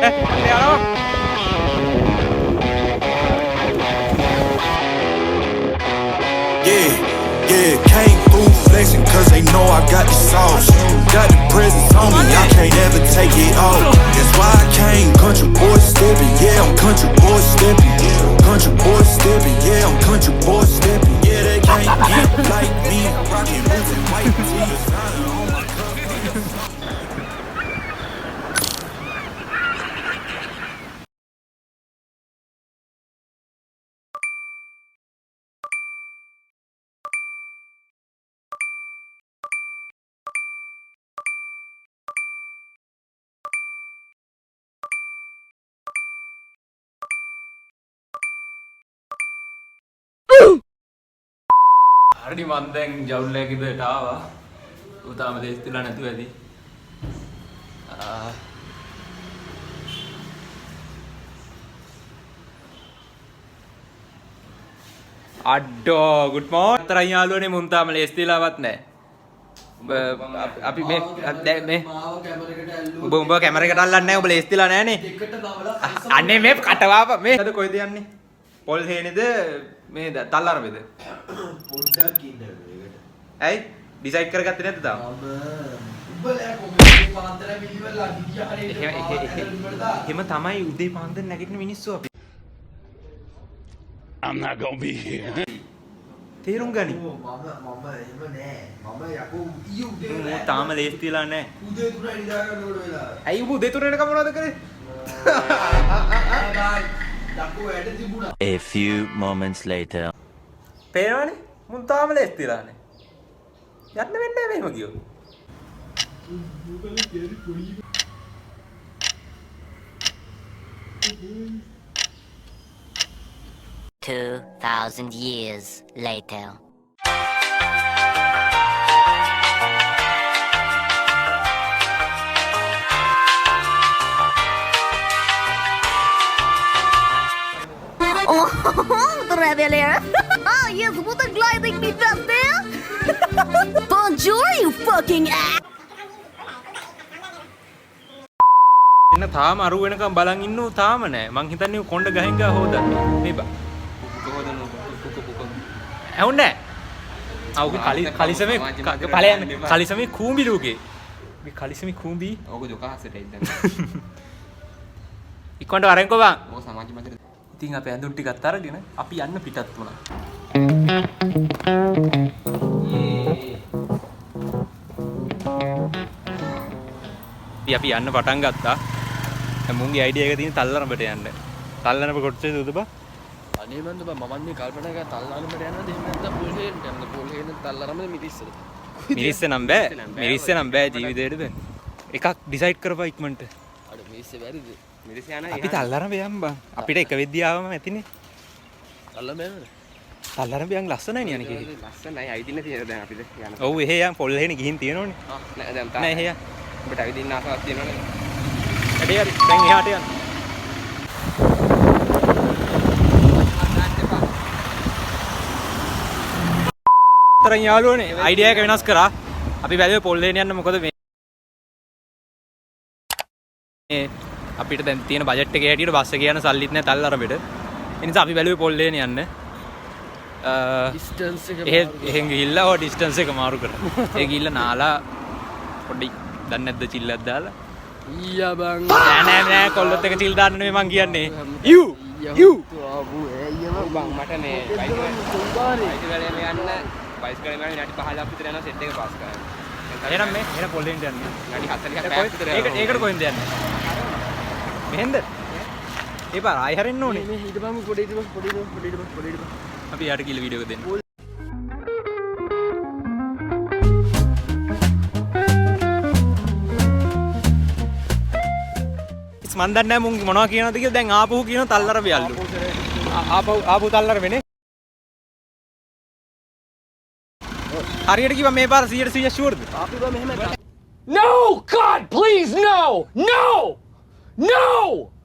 Yeah, came through flexing cause they know I got the sauce. Got the presents on me, I can't ever take it off. That's why I came country boy stepping. Yeah, I'm country boy stepping. Country boy stepping. Yeah, I'm country boy stepping. Yeah, they can't get like me. Rockin' boots and white tees. හරි මම දැන් ජවුල්ලේ කිදට ආවා. ඌ තාම දෙස්තිලා නැතුව ඇති. අඩෝ good morning. අතරයි යාළුවනේ මුන් තාම ලේස්තිලාවත් නැහැ. අපි මේ දැන් මේ උඹ කැමරේකට අල්ලන්නේ නැහැ. උඹ ලේස්තිලා නැහනේ. අනේ මේ කටවාප මේ අද කොයිද යන්නේ? පොල් හේනේද මේ තල්ලාරමේද? පොඩ්ඩක් ඉන්න මේකට. ඇයි ඩිසයිඩ් කරගත්තේ නැද්ද තාම? උඹලා කොහොමද පාන්දර පිළිවෙල එහෙම තමයි උදේ පාන්දර නැගිටින මිනිස්සු අපි. I'm not gonna be here. තේරුම් ගනි. මම එහෙම නෑ. මම යකෝ ඊ උදේ මම තාම ලේස්තිලා නැහැ. උදේ 3 ඉඳලා කොට වෙලා. ඇයි උඹ උදේ 3 වෙනකම් මොනවද කරේ? දක්කෝ වැඩ තිබුණා. A few moments later. පේනවනේ මුන් තාම ලේස්තිලා නැහැ. යන්න වෙන්නේ මෙහෙම කියෝ. 2,000 years later. Oh, the Revelier! Ah, yes, what a gliding me up there! Bonjour, you fucking ass! එන්න තාම අරු වෙනකම් බලන් ඉන්නෝ තාම නෑ. මං හිතන්නේ කොණ්ඩ ගහෙන් ගහ හොදන්නේ. මේ බා. හොදනෝ පුක. ඇහුන්නේ නෑ. ආ කලිසමේ ඵලයන් කලිසමේ කූඹි ලෝකේ. මේ කලිසමේ කූඹි. ඕක ජොකහසට ඉතින්. ඉක්කොන්ට වරෙන්කෝ බං. ඕක සමාජ මැදට. ඉතින් අපේ ඇඳුම් ටිකත් අරගෙන අපි යන්න පිටත් වුණා. අපි යන්න පටන් ගත්තා. මුන්ගේ අයිඩියා එක තියෙන තල්ලරඹට යන්න. තල්ලරඹ කොටසේ දුද බා? අනේ මන්ද බා මම මේ කල්පනා කරා තල්ලරඹට යනද එහෙම නැත්නම් පොල් හේනට යන්න. පොල් හේන තල්ලරඹද මිරිස්සද? මිරිස්සේ නම් බෑ ජීවිතේට බෑ. එකක් ඩිසයිඩ් කරපුවා ඉක්මනට. අර මිරිස්සේ බැරිද? මිරිස්ස යන අපි තල්ලරඹ යම් බං. අපිට එක වෙද්දියාවම ඇතිනේ. තල්ලරඹ යනද? තල්ලරඹ යන් ලස්සනයි නේ අනිකේ. ලස්සනයි අයිදින්න තියෙන දැන් අපිට යන්න. ඔව් එහෙ යන් පොල් හේනේ ගිහින් තියෙනෝනේ. නෑ දැන් නෑ එහෙ යන්. ඔබට ඇවිදින්න ආසාවක් තියෙනවනේ. වැඩේ හරි. දැන් එහාට යන්න. තරන් යාළුවනේ අයිඩියා එක වෙනස් කරා. අපි බැලුවේ පොල් හේනේ යන්න මොකද මේ අපිට දැන් තියෙන බජට් එකේ හැටියට බස් එකේ යන සල්ලිත් නැහැ තල්ලරඹට. ඒ නිසා අපි බැලුවේ පොල් හේනේ යන්න. ඩිස්ටන්ස් එක එහෙන් ගිහිල්ලා ඔය ඩිස්ටන්ස් එක මාරු කරා. ඒ ගිහිල්ලා නාලා පොඩි දන්නේ නැද්ද චිල්ලක් දාලා ඊයා බං නෑ කොල්ලොත් එක චිල් දාන්න නෙමෙයි මං කියන්නේ යූ ආපු ඇයියම බං මට මේ බයිසිකල් යන්න බයිසිකල් යන්න විනාඩි 15ක් විතර යනවා සෙට් එක පාස් කරන්න. එහෙනම් පොල් හේනට යන්න. විනාඩි 40ක් පැයක් විතර යනවා. ඒකට කොහෙන්ද යන්නේ? මෙහෙන්ද? ඒ පාර ආයි හැරෙන්න ඕනේ. මේ ඊට පස්සේ පොඩි අපි යාට කියලා වීඩියෝ එක දෙන්න. මන් දන්නේ නැහැ මුන් මොනවා කියනවද කියලා. දැන් ආපහු කියනවා තල්ලරඹ යල්ලු. ආපහු තල්ලරඹනේ. හරියට කිව්වා මේ පාර 100% ෂුවර්ද? අපි බා මෙහෙම No! God, please, no! No! No!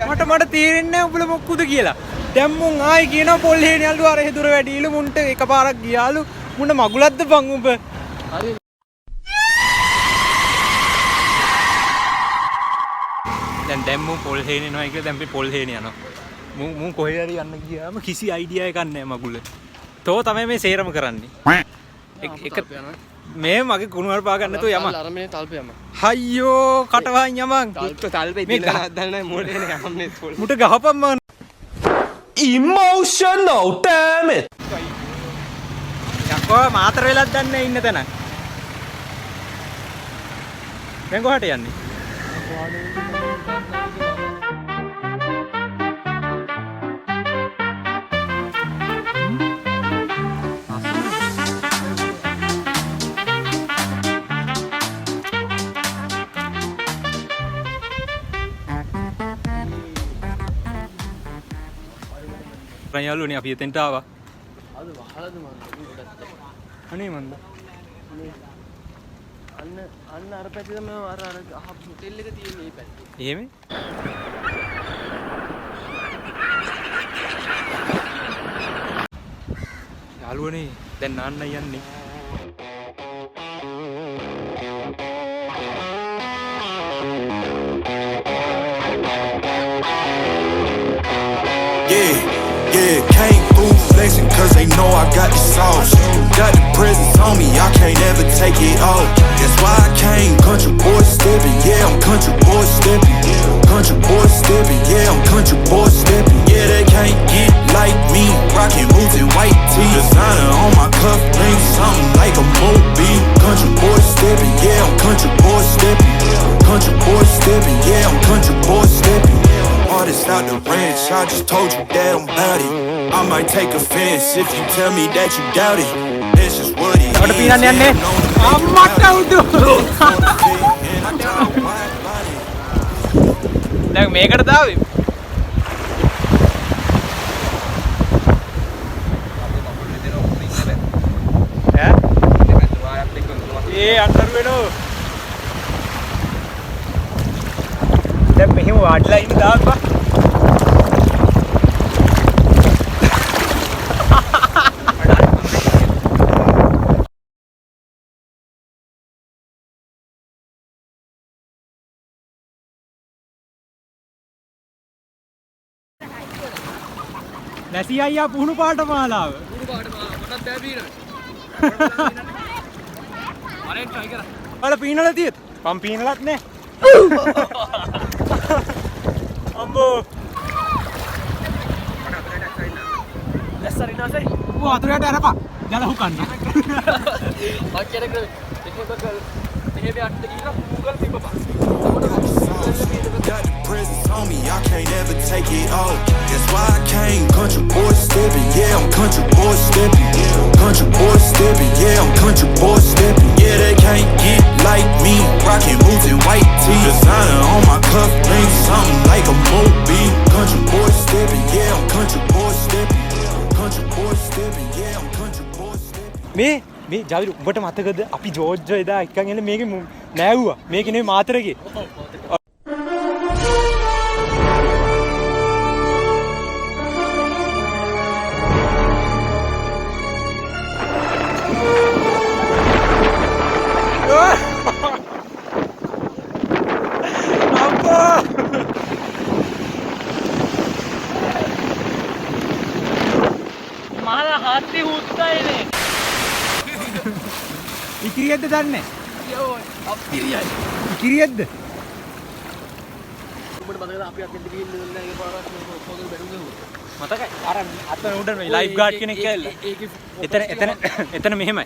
මට තේරෙන්නේ නැහැ උඹලා මොක්කුද කියලා. දැන් මුන් ආයි කියනවා පොල් හේනේ යල්ලු අර හෙදුර වැඩිලු මුන්ට එකපාරක් ගියාලු. මුන්න මගුලක්ද බං උඹ? හරි දැන් මු පොල් හේනේ යනවා කියලා දැන් අපි පොල් හේනේ යනවා. මු කොහේ හරි යන්න ගියාම කිසි අයිඩියා එකක් නැහැ මගුල. තෝ තමයි මේ සේරම කරන්නේ. එක මේ මගේ කුණු වල පා ගන්න නැතුව යම. අරමනේ තල්පයම. අයියෝ කටවහින් යමන්. තල්පේ මේ ඉතින් හදන්න නැහැ මොලේනේ යන්නේ පොල්. මුට ගහපන් මන්. Emotional, damn it! යකෝ මාතර වෙලක් දන්නේ ඉන්න තැන. දැන් කොහාට යන්නේ? යාළුවනේ අපි එතෙන්ට ආවා. අද වහලද මන් අනේ මන්ද. අන්න අර පැත්තේ තමයි අර හොටෙල් එක තියෙන්නේ මේ පැත්තේ. එහෙම? යාළුවනේ දැන් නාන්න යන්නේ. Yeah, came through flexing cause they know I got the sauce. Got the presents on me, I can't ever take it off. That's why I came country boy stepping, yeah, I'm country boy stepping. Country boy stepping, yeah, I'm country boy stepping. Yeah, they can't get like me, rockin' boots and white tee. Designer on my cuff link, something like a movie. Country boy stepping, yeah, I'm country boy stepping. Country boy stepping, yeah, I'm country boy stepping. Artist out the ranch, I just told you that I'm bout it. I might take offense if you tell me that you doubt it. That's just what it is. අම්මට උදු. දැන් මේකට දාවේ. ඒ අnder වෙනෝ. දැන් මෙහෙම වාඩිලා ඉන්න දාපන්. නැසි අයියා පුහුණු පාට මාලාව. පුහුණු පාට මාලාව මටත් බෑ පීනන්න. මරෙන් try කරා. වල පීනලා තියෙත්. මම පීනලත් නෑ. අම්බෝ. ඇස්සරිනාසයි. ඌ අතුරට අරපන්. ජල හුකන්න. මච්චර කර එහෙම අට්ට ගිහින් Google තිබ්බපා. Got the presents on me, I can't ever take it off. That's why I came country boy stepping, yeah, I'm country boy stepping. Country boy stepping, yeah, I'm country boy stepping. Yeah, they can't get like me, rockin' boots and white tee. Designer on my cuff link, something like a movie. Country boy stepping, yeah, I'm country boy stepping. Country boy stepping, yeah, I'm country boy stepping. මේ ජාවිරු උඹට මතකද අපි George එදා එක්කන් එන්නේ මේකේ නෑවුවා. මේකේ නෙවෙයි මාතරගේ. මහලා හත්ති හුත්තයිනේ. ඉකිරියද්ද දන්නේ? යෝ අප්තිරියයි. ඉකිරියද්ද? උඹට මතකද අපි අතෙන්ට ගිහින් ඉන්න ඒ පාරක් පොතේ බැලුම් ගහුවා. මතකයි. අර අතන උඩ මේ ලයිෆ් ගාඩ් කෙනෙක් කියලා. එතන මෙහෙමයි.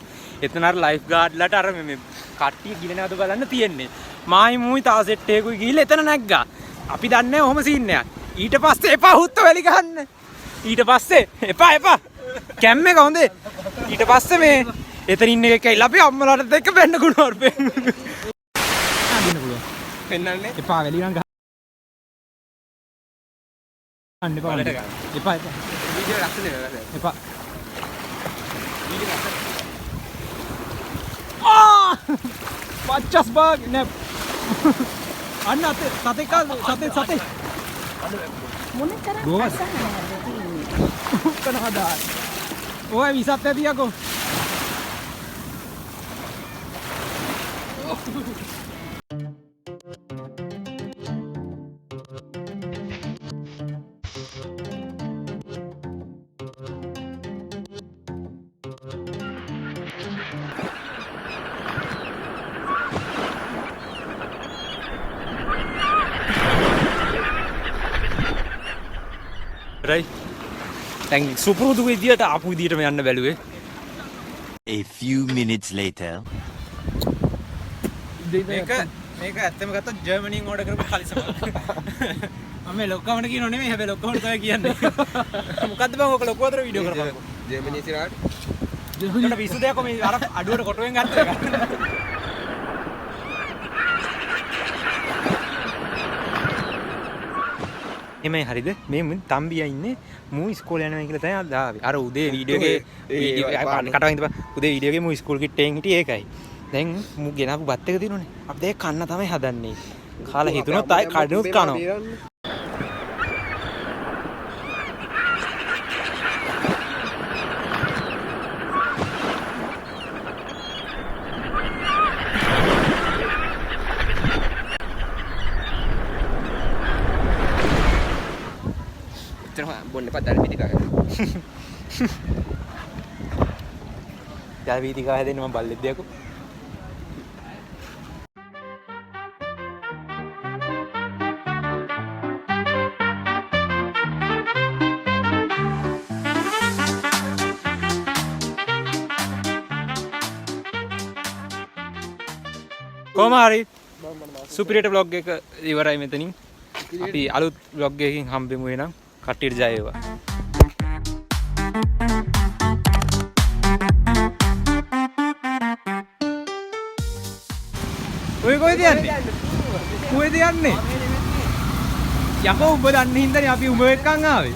එතන අර ලයිෆ් ගාඩ්ලාට අර මේ කට්ටිය ගිලනවද බලන්න තියෙන්නේ. මායි මූයි තා සෙට් එකකුයි ගිහිල්ලා එතන නැග්ගා. අපි දන්නේ නැහැ ඔහොම සීන් එකක්. ඊට පස්සේ එපා හුත්ත වැලි ගහන්න. ඊට පස්සේ එපා කැම් එක හොඳේ. ඊට පස්සේ මේ එතන ඉන්න එකයි කියලා අපි අම්මලාට දෙක බැන්න ගුණවර පෙන්න. අදින්න පුළුවන්. පෙන්නන්නේ. එපා වැලි නම් ගහන්න එපා. එපා. වීඩියෝ ලස්සනේ නේද? එපා. ආ! පච්චස් බාග් නෑ. අන්න අතේ සතේ මොන තරම් ගෝවද? අසහනයක්ද තියෙන්නේ. කනහදා. ඔය විසත් ඇදියකෝ. ඉවරයි. දැන් සුපුරුදු විදියට ආපු විදියටම යන්න බැලුවේ. A few minutes later. මේක ඇත්තම ගත්තොත් ජර්මනියෙන් ඕඩර් කරපු කලිසම. මම මේ ලොක්කමට කියනෝ නෙමෙයි හැබැයි ලොක්කමට තමයි කියන්නේ. මොකද්ද බං ඔක ලොකු අතර වීඩියෝ කරපන්කෝ. ජර්මනි ඉස්සරහට උඩට පිස්සු දෙයක් කො මේ අර අඩුවට කොටුවෙන් ගත්ත එක. එමේ හරිද? මේ තම්බියා ඉන්නේ මූ ඉස්කෝලේ යනවා කියලා තමයි අද ආවේ. අර උදේ වීඩියෝ එකේ කටවහින් ඉඳපන්. උදේ වීඩියෝ එකේ මූ ඉස්කෝල් කිට්ටෙන් හිටියේ ඒකයි. දැන් මූ ගෙනාපු බත් එක දිනුනේ. අපි දැන් කන්න තමයි හදන්නේ. කාලා හිතුනොත් ආයි කඩනොත් කනවා. බොන්න පත් පිටිකාය ජල වීතිකා හැදෙන්න මම බල්ලෙක් දෙයක්කෝ. කොහොම හරි සුපිරියට බ්ලොග් එක ඉවරයි මෙතනින්. අපි අලුත් බ්ලොග් එකකින් හම්බෙමු එහෙනම්. කට්ටියට ජය වේවා. ඔය කොහෙද යන්නේ? කොහෙද යන්නේ? යකෝ උඹ දන්නේ හින්දානේ අපි උඹ එක්කන් ආවේ.